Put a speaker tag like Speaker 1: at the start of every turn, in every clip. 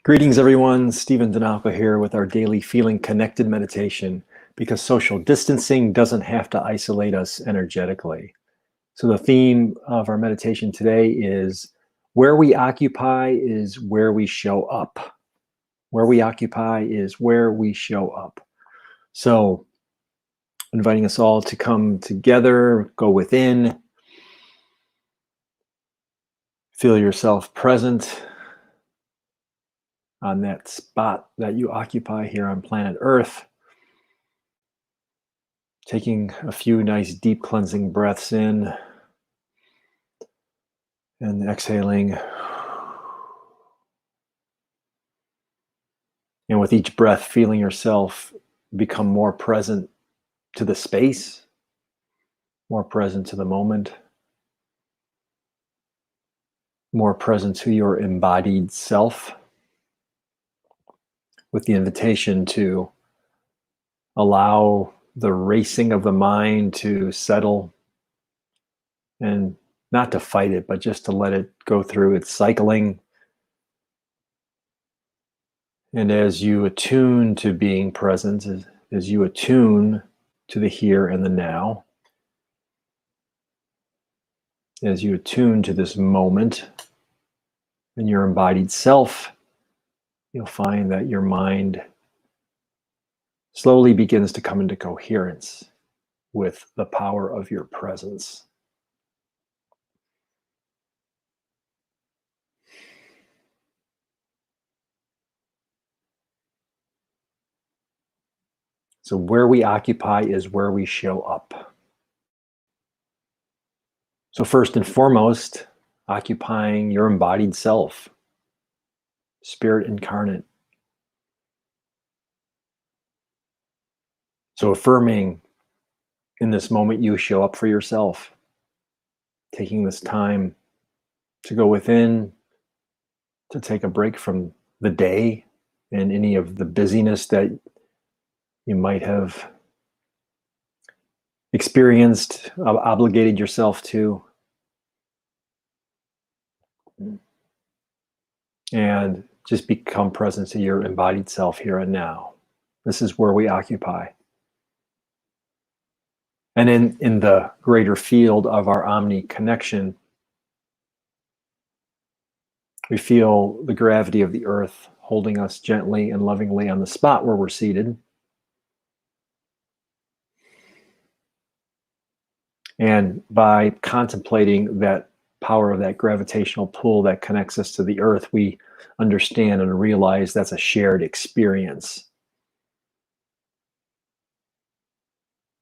Speaker 1: Greetings, everyone. Stephen Denalka here with our daily Feeling Connected meditation, because social distancing doesn't have to isolate us energetically. So the theme of our meditation today is where we occupy is where we show up. Where we occupy is where we show up. So inviting us all to come together, go within, feel yourself present on that spot that you occupy here on planet Earth. Taking a few nice deep cleansing breaths in and exhaling. And with each breath, feeling yourself become more present to the space, more present to the moment, more present to your embodied self, with the invitation to allow the racing of the mind to settle, and not to fight it, but just to let it go through its cycling. And as you attune to being present, as you attune to the here and the now, as you attune to this moment and your embodied self, you'll find that your mind slowly begins to come into coherence with the power of your presence. So where we occupy is where we show up. So first and foremost, occupying your embodied self, spirit incarnate. So affirming in this moment you show up for yourself, taking this time to go within, to take a break from the day and any of the busyness that you might have experienced, obligated yourself to, and just become present to your embodied self here and now. This is where we occupy. And in the greater field of our omni connection, we feel the gravity of the earth holding us gently and lovingly on the spot where we're seated. And by contemplating that power of that gravitational pull that connects us to the earth, we understand and realize that's a shared experience.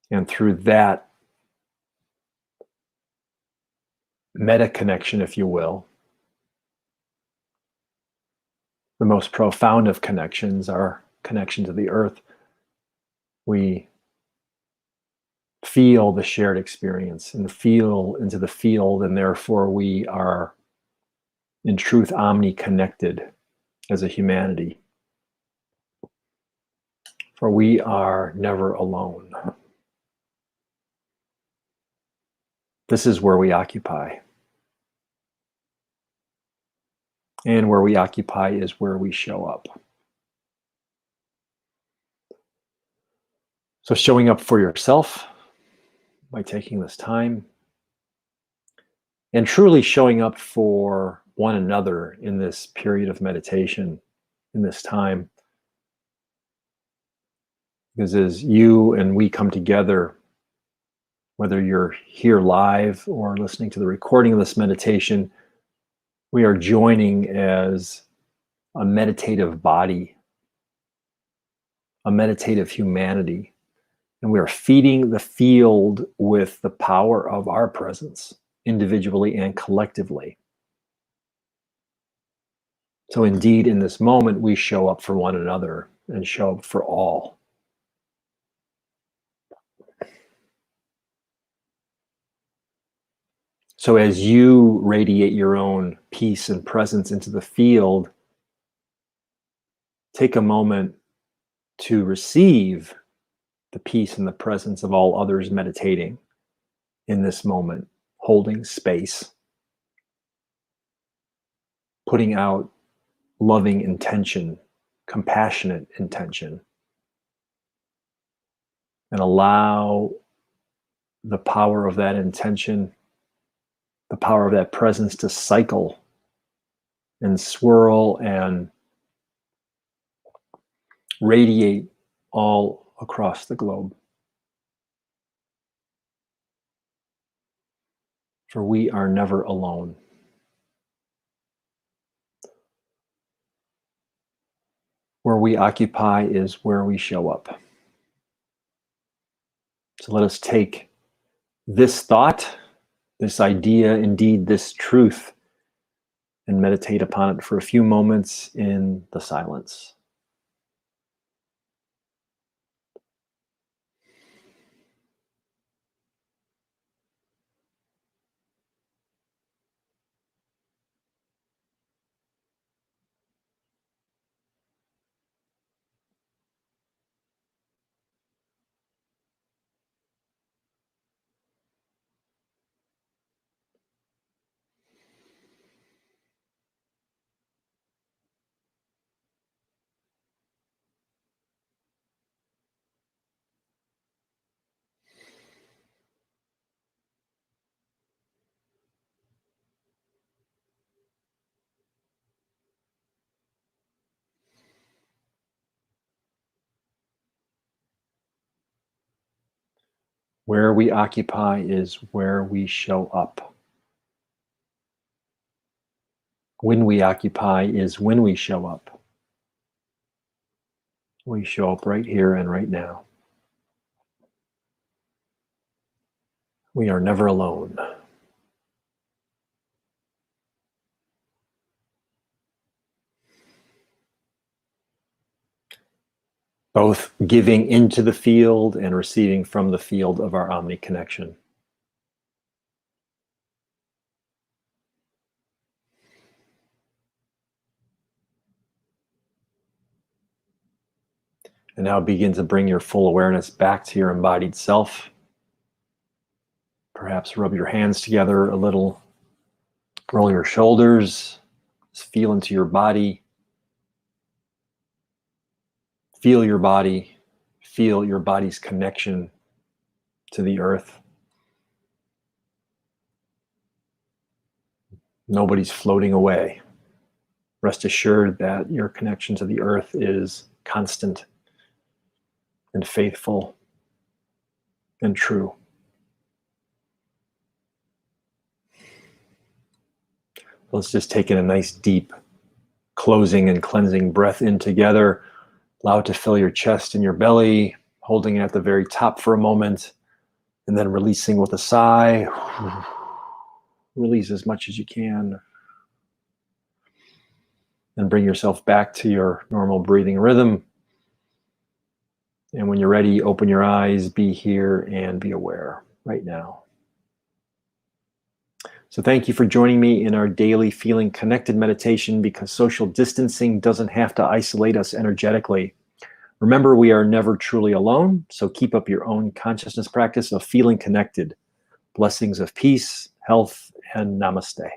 Speaker 1: And through that meta connection, if you will, the most profound of connections, our connection to the earth, we feel the shared experience and feel into the field, and therefore we are in truth omni-connected as a humanity. For we are never alone. This is where we occupy. And where we occupy is where we show up. So showing up for yourself by taking this time, and truly showing up for one another in this period of meditation, in this time. Because as you and we come together, whether you're here live or listening to the recording of this meditation, we are joining as a meditative body, a meditative humanity, and we are feeding the field with the power of our presence, individually and collectively. So indeed, in this moment, we show up for one another and show up for all. So as you radiate your own peace and presence into the field, take a moment to receive the peace and the presence of all others meditating in this moment, holding space, putting out loving intention, compassionate intention, and allow the power of that intention, the power of that presence to cycle and swirl and radiate all across the globe. For we are never alone. Where we occupy is where we show up. So let us take this thought, this idea, indeed this truth, and meditate upon it for a few moments in the silence. Where we occupy is where we show up. When we occupy is when we show up. We show up right here and right now. We are never alone. Both giving into the field and receiving from the field of our omni connection. And now begin to bring your full awareness back to your embodied self. Perhaps rub your hands together a little, roll your shoulders, just feel into your body. Feel your body, feel your body's connection to the earth. Nobody's floating away. Rest assured that your connection to the earth is constant and faithful and true. Let's just take in a nice deep closing and cleansing breath in together. Allow it to fill your chest and your belly, holding it at the very top for a moment, and then releasing with a sigh. Release as much as you can. And bring yourself back to your normal breathing rhythm. And when you're ready, open your eyes, be here, and be aware right now. So thank you for joining me in our daily feeling connected meditation, because social distancing doesn't have to isolate us energetically. Remember, we are never truly alone, so keep up your own consciousness practice of feeling connected. Blessings of peace, health, and namaste.